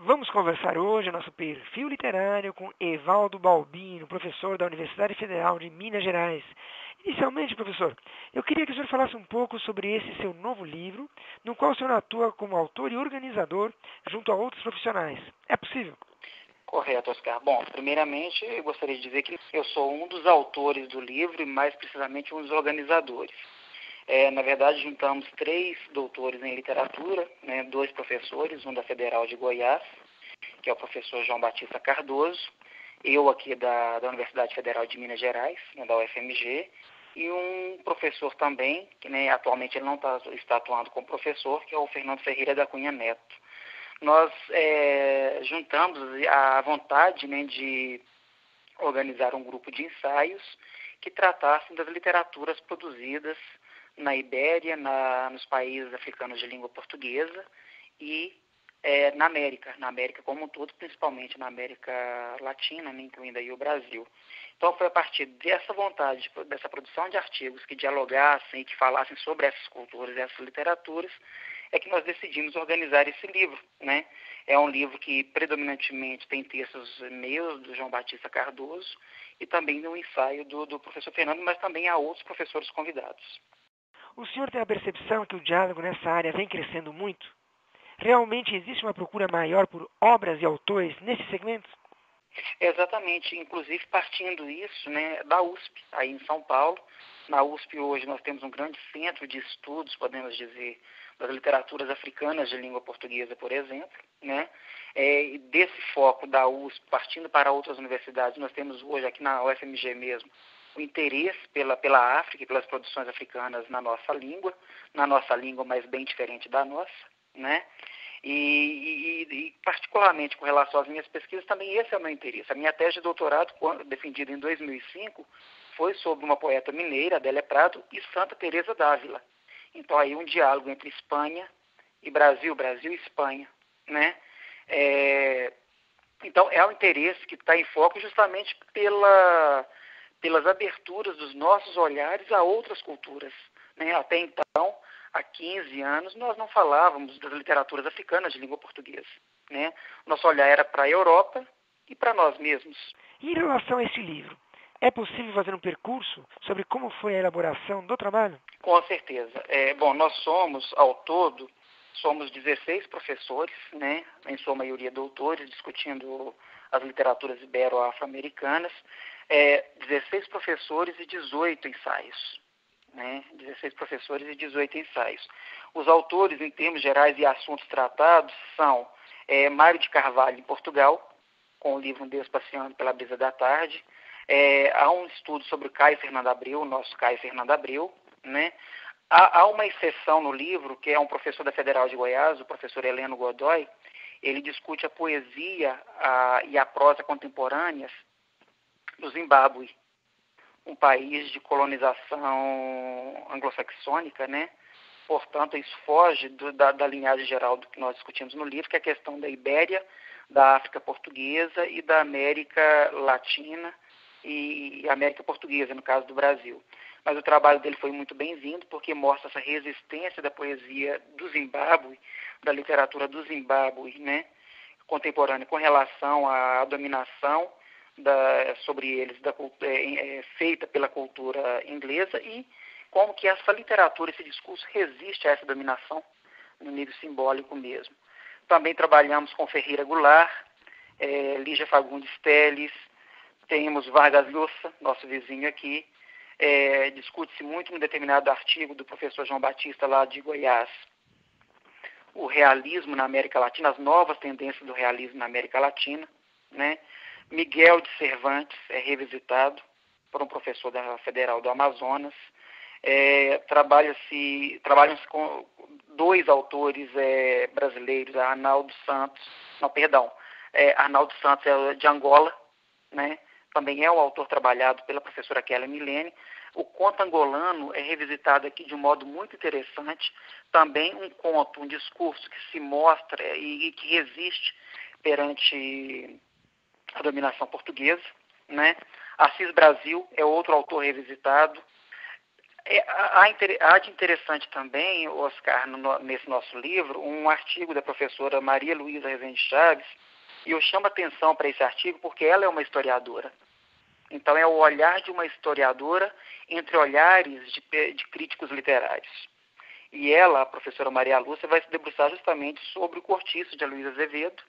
Vamos conversar hoje no nosso perfil literário com Evaldo Balbino, professor da Universidade Federal de Minas Gerais. Inicialmente, professor, eu queria que o senhor falasse um pouco sobre esse seu novo livro, no qual o senhor atua como autor e organizador junto a outros profissionais. É possível? Correto, Oscar. Bom, primeiramente, eu gostaria de dizer que eu sou um dos autores do livro e, mais precisamente, um dos organizadores. Na verdade, juntamos 3 doutores em literatura, né, 2 professores, um da Federal de Goiás, que é o professor João Batista Cardoso, eu aqui da Universidade Federal de Minas Gerais, né, da UFMG, e um professor também, que atualmente ele não está atuando como professor, que é o Fernando Ferreira da Cunha Neto. Nós juntamos a vontade, né, de organizar um grupo de ensaios que tratassem das literaturas produzidas na Ibéria, nos países africanos de língua portuguesa e na América como um todo, principalmente na América Latina, né, incluindo aí o Brasil. Então foi a partir dessa vontade, dessa produção de artigos que dialogassem e que falassem sobre essas culturas, essas literaturas, é que nós decidimos organizar esse livro, né? É um livro que predominantemente tem textos meus, do João Batista Cardoso, e também um ensaio do professor Fernando, mas também há outros professores convidados. O senhor tem a percepção que o diálogo nessa área vem crescendo muito? Realmente existe uma procura maior por obras e autores nesse segmento? Exatamente, inclusive partindo isso, né, da USP, aí em São Paulo. Na USP hoje nós temos um grande centro de estudos, podemos dizer, das literaturas africanas de língua portuguesa, por exemplo, né? E desse foco da USP, partindo para outras universidades, nós temos hoje aqui na UFMG mesmo o interesse pela África e pelas produções africanas na nossa língua, mas bem diferente da nossa, né? E particularmente com relação às minhas pesquisas, também esse é o meu interesse. A minha tese de doutorado, defendida em 2005, foi sobre uma poeta mineira, Adélia Prado, e Santa Teresa d'Ávila. Então, aí um diálogo entre Espanha e Brasil, Brasil e Espanha, né? Então, é um interesse que está em foco justamente pelas aberturas dos nossos olhares a outras culturas, né? Até então, há 15 anos, nós não falávamos das literaturas africanas de língua portuguesa, né? Nosso olhar era para a Europa e para nós mesmos. E em relação a esse livro, é possível fazer um percurso sobre como foi a elaboração do trabalho? Com certeza. Bom, nós somos, ao todo, 16 professores, né? Em sua maioria doutores, discutindo as literaturas ibero-afro-americanas, 16 professores e 18 ensaios. Né? 16 professores e 18 ensaios. Os autores, em termos gerais e assuntos tratados, são Mário de Carvalho, em Portugal, com o livro Um Deus Passeando pela Brisa da Tarde. Há um estudo sobre o Caio Fernando Abreu, o nosso Caio Fernando Abreu, né? Há uma exceção no livro, que é um professor da Federal de Goiás, o professor Heleno Godoy. Ele discute a poesia e a prosa contemporâneas do Zimbábue, um país de colonização anglo-saxônica, né? Portanto, isso foge da linhagem geral do que nós discutimos no livro, que é a questão da Ibéria, da África portuguesa e da América Latina e América portuguesa, no caso do Brasil. Mas o trabalho dele foi muito bem-vindo, porque mostra essa resistência da poesia do Zimbábue, da literatura do Zimbábue, né, contemporânea, com relação à dominação sobre eles, feita pela cultura inglesa, e como que essa literatura, esse discurso resiste a essa dominação no nível simbólico mesmo. Também trabalhamos com Ferreira Goulart, Lígia Fagundes Telles, temos Vargas Llosa, nosso vizinho aqui. Discute-se muito um determinado artigo do professor João Batista, lá de Goiás, o realismo na América Latina, as novas tendências do realismo na América Latina, né? Miguel de Cervantes é revisitado por um professor da Federal do Amazonas. Trabalham-se com 2 autores brasileiros, Arnaldo Santos é de Angola, né? Também é o autor trabalhado pela professora Kelly Milene. O conto angolano é revisitado aqui de um modo muito interessante. Também um conto, um discurso que se mostra e que resiste perante a dominação portuguesa, né? Assis Brasil é outro autor revisitado. Há de interessante também, Oscar, nesse nosso livro, um artigo da professora Maria Luísa Rezende Chaves, e eu chamo atenção para esse artigo porque ela é uma historiadora. Então, é o olhar de uma historiadora entre olhares de críticos literários. E ela, a professora Maria Lúcia, vai se debruçar justamente sobre o Cortiço de Aloysio Azevedo,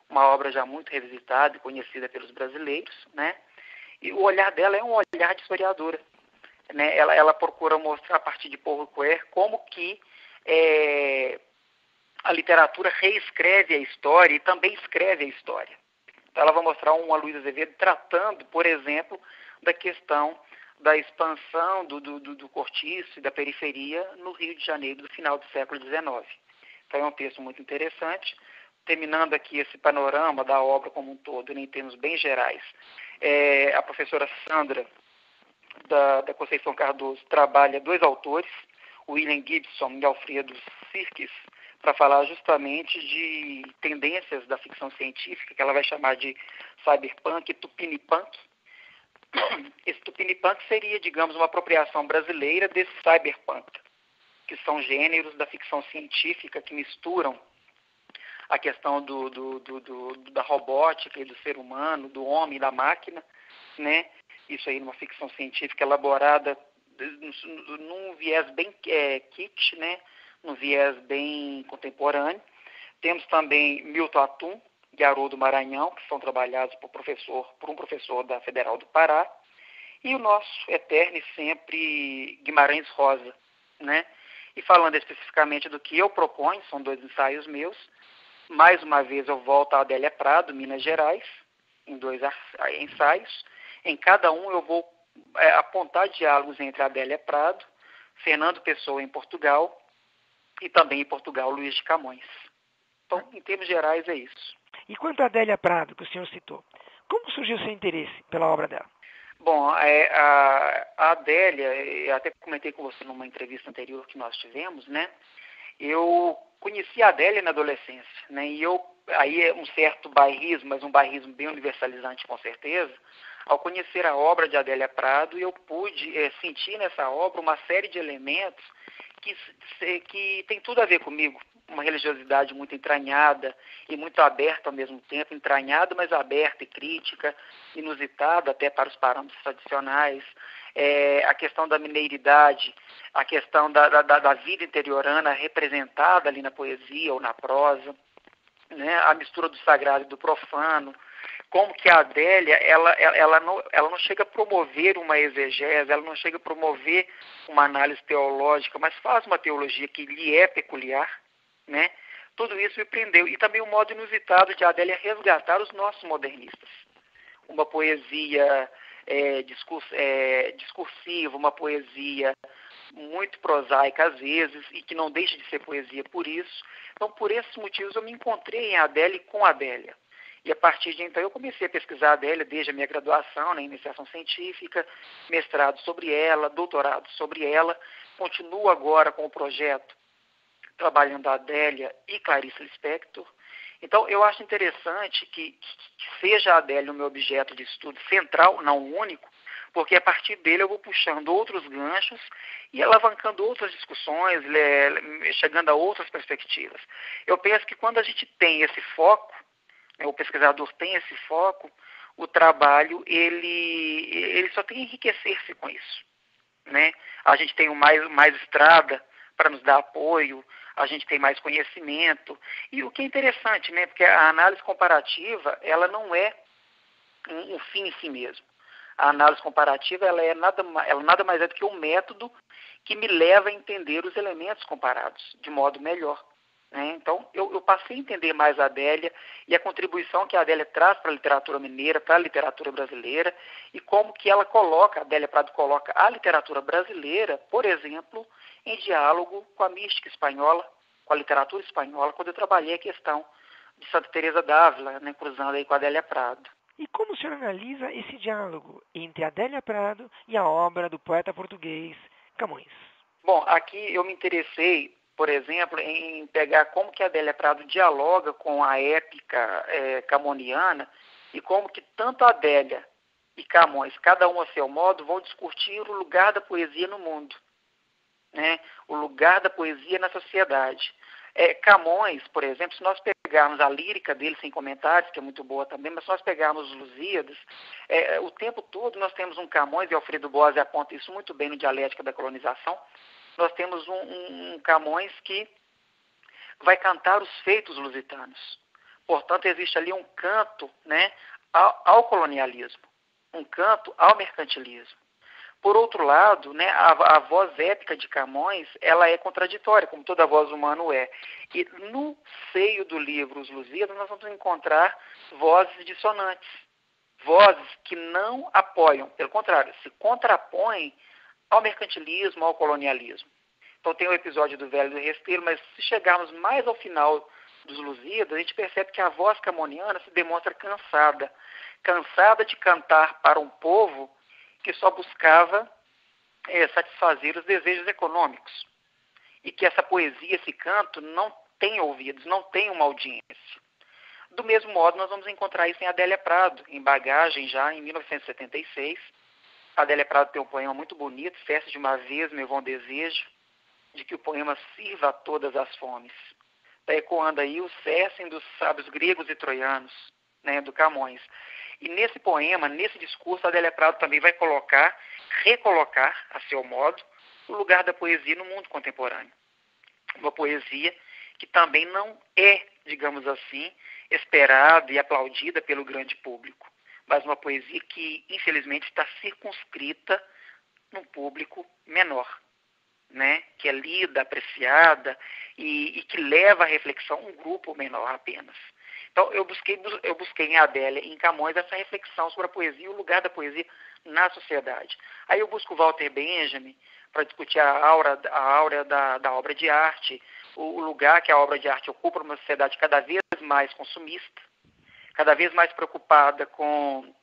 uma obra já muito revisitada e conhecida pelos brasileiros, né? E o olhar dela é um olhar de historiadora, né? Ela procura mostrar a partir de Paul Ricoeur como que a literatura reescreve a história e também escreve a história. Então, ela vai mostrar um Aloysio Azevedo tratando, por exemplo, da questão da expansão do cortiço e da periferia no Rio de Janeiro do final do século XIX. Então, é um texto muito interessante. Terminando aqui esse panorama da obra como um todo, em termos bem gerais, a professora Sandra da Conceição Cardoso trabalha dois autores, William Gibson e Alfredo Sirkis, para falar justamente de tendências da ficção científica, que ela vai chamar de cyberpunk e tupinipunk. Esse tupinipunk seria, digamos, uma apropriação brasileira desse cyberpunk, que são gêneros da ficção científica que misturam a questão da robótica e do ser humano, do homem e da máquina, né? Isso aí numa ficção científica elaborada num viés bem kitsch, né? Num viés bem contemporâneo. Temos também Milton Atum e Haroldo Maranhão, que são trabalhados por um professor da Federal do Pará, e o nosso eterno e sempre Guimarães Rosa, né? E falando especificamente do que eu proponho, são dois ensaios meus. Mais uma vez eu volto a Adélia Prado, Minas Gerais, em dois ensaios. Em cada um eu vou apontar diálogos entre Adélia Prado, Fernando Pessoa em Portugal e também em Portugal Luís de Camões. Então, em termos gerais, é isso. E quanto a Adélia Prado, que o senhor citou, como surgiu seu interesse pela obra dela? Bom, a Adélia, eu até comentei com você numa entrevista anterior que nós tivemos, né? Eu conheci a Adélia na adolescência, né? E aí é um certo bairrismo, mas um bairrismo bem universalizante com certeza. Ao conhecer a obra de Adélia Prado, eu pude sentir nessa obra uma série de elementos que tem tudo a ver comigo. Uma religiosidade muito entranhada e muito aberta ao mesmo tempo, entranhada, mas aberta e crítica, inusitada até para os parâmetros tradicionais. A questão da mineiridade, a questão da vida interiorana representada ali na poesia ou na prosa, né? A mistura do sagrado e do profano, como que a Adélia ela não chega a promover uma exegese, ela não chega a promover uma análise teológica, mas faz uma teologia que lhe é peculiar, né? Tudo isso me prendeu. E também o modo inusitado de Adélia resgatar os nossos modernistas. Uma poesia discursiva, uma poesia muito prosaica às vezes, e que não deixa de ser poesia por isso. Então, por esses motivos, eu me encontrei em Adélia e com Adélia. E a partir de então eu comecei a pesquisar a Adélia desde a minha graduação, na iniciação científica, mestrado sobre ela, doutorado sobre ela. Continuo agora com o projeto trabalhando a Adélia e Clarice Lispector. Então, eu acho interessante que seja a Adélia o meu objeto de estudo central, não único, porque a partir dele eu vou puxando outros ganchos e alavancando outras discussões, chegando a outras perspectivas. Eu penso que quando a gente tem esse foco, o pesquisador tem esse foco, o trabalho ele só tem a enriquecer-se com isso, né? A gente tem mais estrada para nos dar apoio, a gente tem mais conhecimento. E o que é interessante, né? Porque a análise comparativa, ela não é um fim em si mesmo. A análise comparativa, ela nada mais é do que um método que me leva a entender os elementos comparados de modo melhor. Então, eu passei a entender mais a Adélia e a contribuição que a Adélia traz para a literatura mineira, para a literatura brasileira, e como que ela coloca, a Adélia Prado coloca a literatura brasileira, por exemplo, em diálogo com a mística espanhola, com a literatura espanhola, quando eu trabalhei a questão de Santa Teresa d'Ávila, né, cruzando aí com a Adélia Prado. E como o senhor analisa esse diálogo entre Adélia Prado e a obra do poeta português Camões? Bom, aqui eu me interessei, por exemplo, em pegar como que a Adélia Prado dialoga com a épica camoniana e como que tanto a Adélia e Camões, cada um a seu modo, vão discutir o lugar da poesia no mundo. né? O lugar da poesia na sociedade. Camões, por exemplo, se nós pegarmos a lírica dele, sem comentários, que é muito boa também, mas se nós pegarmos os Lusíadas, o tempo todo nós temos um Camões, e Alfredo Bose aponta isso muito bem no Dialética da Colonização, nós temos um Camões que vai cantar os feitos lusitanos. Portanto, existe ali um canto, né, ao colonialismo, um canto ao mercantilismo. Por outro lado, né, a voz épica de Camões, ela é contraditória, como toda voz humana é. E no seio do livro Os Lusíadas, nós vamos encontrar vozes dissonantes, vozes que não apoiam, pelo contrário, se contrapõem ao mercantilismo, ao colonialismo. Então tem o episódio do Velho e do Restelo, mas se chegarmos mais ao final dos Lusíadas, a gente percebe que a voz camoniana se demonstra cansada de cantar para um povo que só buscava satisfazer os desejos econômicos. E que essa poesia, esse canto, não tem ouvidos, não tem uma audiência. Do mesmo modo, nós vamos encontrar isso em Adélia Prado, em Bagagem, já em 1976. Adélia Prado tem um poema muito bonito, Festa de uma vez, meu bom desejo, de que o poema sirva a todas as fomes. Está ecoando aí o cessem dos sábios gregos e troianos, né, do Camões. E nesse poema, nesse discurso, Adélia Prado também vai recolocar, a seu modo, o lugar da poesia no mundo contemporâneo. Uma poesia que também não é, digamos assim, esperada e aplaudida pelo grande público, mas uma poesia que, infelizmente, está circunscrita num público menor, né? Que é lida, apreciada e que leva à reflexão um grupo menor apenas. Então, eu busquei em Adélia e em Camões essa reflexão sobre a poesia e o lugar da poesia na sociedade. Aí eu busco Walter Benjamin para discutir a áurea da obra de arte, o lugar que a obra de arte ocupa numa sociedade cada vez mais consumista, cada vez mais preocupada com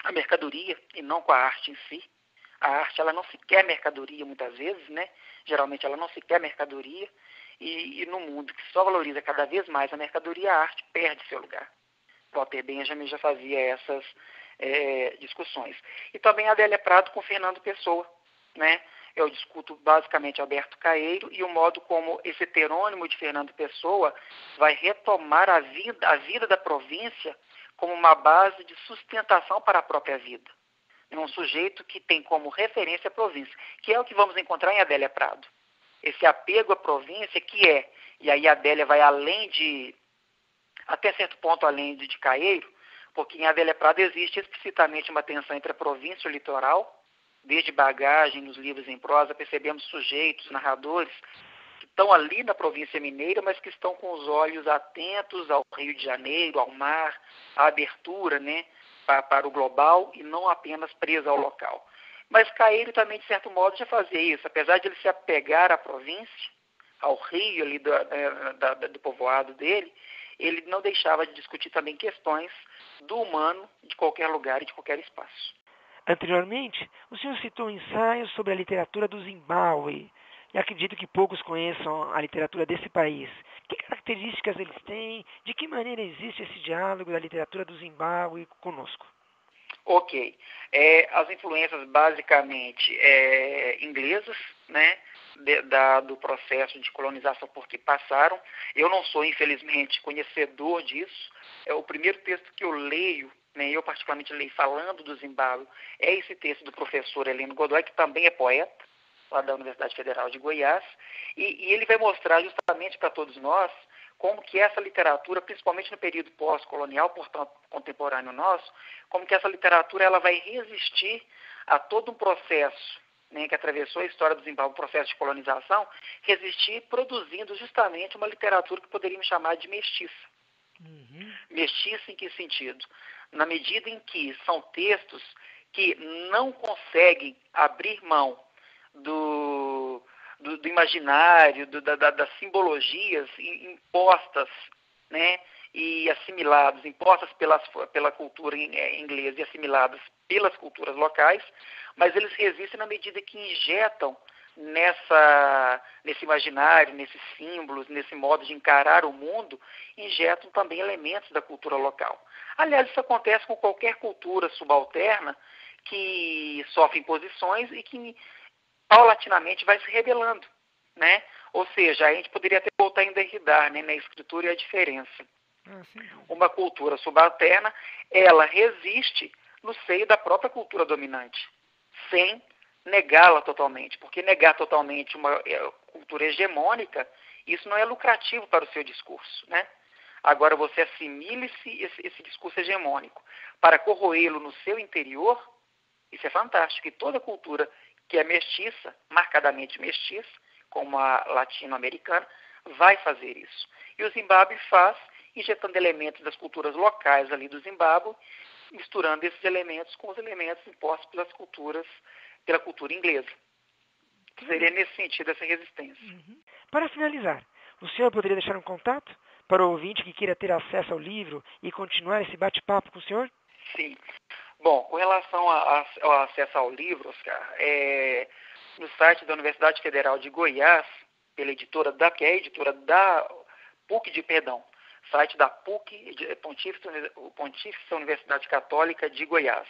a mercadoria e não com a arte em si. A arte, ela não se quer mercadoria muitas vezes, né? Geralmente ela não se quer mercadoria. E no mundo que só valoriza cada vez mais a mercadoria, a arte perde seu lugar. Walter Benjamin já fazia essas discussões. E também a Adélia Prado com Fernando Pessoa, né? Eu discuto basicamente Alberto Caeiro e o modo como esse heterônimo de Fernando Pessoa vai retomar a vida da província como uma base de sustentação para a própria vida. É um sujeito que tem como referência a província, que é o que vamos encontrar em Adélia Prado. Esse apego à província e aí a Adélia vai até certo ponto além de Caeiro, porque em Adélia Prado existe explicitamente uma tensão entre a província e o litoral. Desde Bagagem, nos livros em prosa, percebemos sujeitos, narradores, que estão ali na província mineira, mas que estão com os olhos atentos ao Rio de Janeiro, ao mar, à abertura, né, para o global e não apenas presos ao local. Mas Caeiro também, de certo modo, já fazia isso. Apesar de ele se apegar à província, ao rio ali do povoado dele, ele não deixava de discutir também questões do humano de qualquer lugar e de qualquer espaço. Anteriormente, o senhor citou ensaios sobre a literatura do Zimbábue, e acredito que poucos conheçam a literatura desse país. Que características eles têm? De que maneira existe esse diálogo da literatura do Zimbábue conosco? Ok. As influências basicamente inglesas, né, do processo de colonização por que passaram. Eu não sou, infelizmente, conhecedor disso. O primeiro texto que eu leio, né, eu particularmente leio falando do Zimbábue, é esse texto do professor Heleno Godoy, que também é poeta, lá da Universidade Federal de Goiás, e ele vai mostrar justamente para todos nós como que essa literatura, principalmente no período pós-colonial, portanto contemporâneo nosso, como que essa literatura ela vai resistir a todo um processo, né, que atravessou a história do Zimbábue, um processo de colonização, resistir produzindo justamente uma literatura que poderíamos chamar de mestiça. Mestiça em que sentido? Na medida em que são textos que não conseguem abrir mão do imaginário, das simbologias impostas, né, e assimiladas, impostas pela cultura inglesa e assimiladas pelas culturas locais, mas eles resistem na medida que injetam nesse imaginário, nesses símbolos, nesse modo de encarar o mundo, injetam também elementos da cultura local. Aliás, isso acontece com qualquer cultura subalterna que sofre imposições e que paulatinamente vai se rebelando né? Ou seja, a gente poderia até voltar em Derrida, né, na escritura e a diferença. Uma cultura subalterna, ela resiste no seio da própria cultura dominante, sem negá-la totalmente, porque negar totalmente uma cultura hegemônica, isso não é lucrativo para o seu discurso, né? Agora, você assimile-se esse discurso hegemônico para corroê-lo no seu interior, isso é fantástico. E toda cultura que é mestiça, marcadamente mestiça, como a latino-americana, vai fazer isso. E o Zimbábue faz, injetando elementos das culturas locais ali do Zimbábue, misturando esses elementos com os elementos impostos pela cultura inglesa. Seria nesse sentido essa resistência. Para finalizar, o senhor poderia deixar um contato para o ouvinte que queira ter acesso ao livro e continuar esse bate-papo com o senhor? Sim. Bom, com relação ao acesso ao livro, Oscar, no site da Universidade Federal de Goiás, pela editora que é a editora da site da PUC, Pontífice Universidade Católica de Goiás.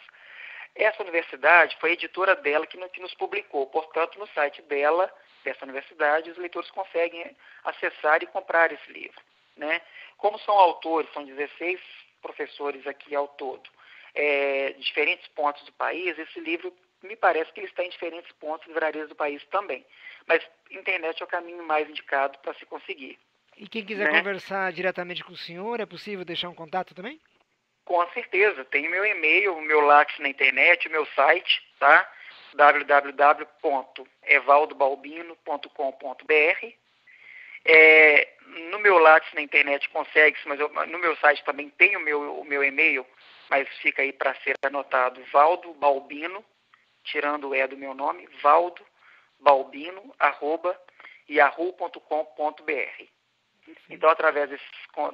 Essa universidade foi a editora dela que nos publicou, portanto, no site dessa universidade, os leitores conseguem acessar e comprar esse livro, né? Como são autores, são 16 professores aqui ao todo, diferentes pontos do país, esse livro me parece que ele está em diferentes pontos de livrarias do país também. Mas internet é o caminho mais indicado para se conseguir. E quem quiser conversar diretamente com o senhor, é possível deixar um contato também? Com certeza. Tem meu e-mail, o meu lápis na internet, o meu site, tá? www.evaldobalbino.com.br. No meu lápis na internet consegue-se, mas no meu site também tem o meu e-mail, mas fica aí para ser anotado, Valdo Balbino, tirando o E do meu nome, valdobalbino@yahoo.com.br. Então, através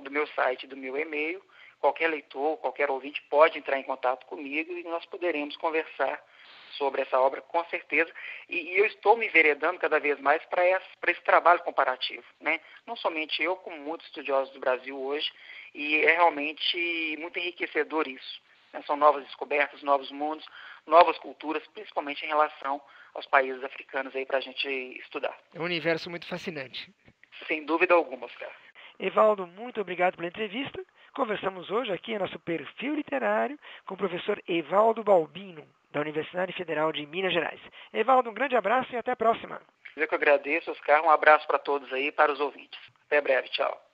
do meu site, do meu e-mail, qualquer leitor, qualquer ouvinte pode entrar em contato comigo e nós poderemos conversar sobre essa obra, com certeza. E eu estou me enveredando cada vez mais para esse trabalho comparativo, né? Não somente eu, como muitos estudiosos do Brasil hoje, e é realmente muito enriquecedor isso, né? São novas descobertas, novos mundos, novas culturas, principalmente em relação aos países africanos aí para a gente estudar. É um universo muito fascinante. Sem dúvida alguma, Oscar. Evaldo, muito obrigado pela entrevista. Conversamos hoje aqui em nosso perfil literário com o professor Evaldo Balbino, da Universidade Federal de Minas Gerais. Evaldo, um grande abraço e até a próxima. Eu que agradeço, Oscar. Um abraço para todos aí, para os ouvintes. Até breve. Tchau.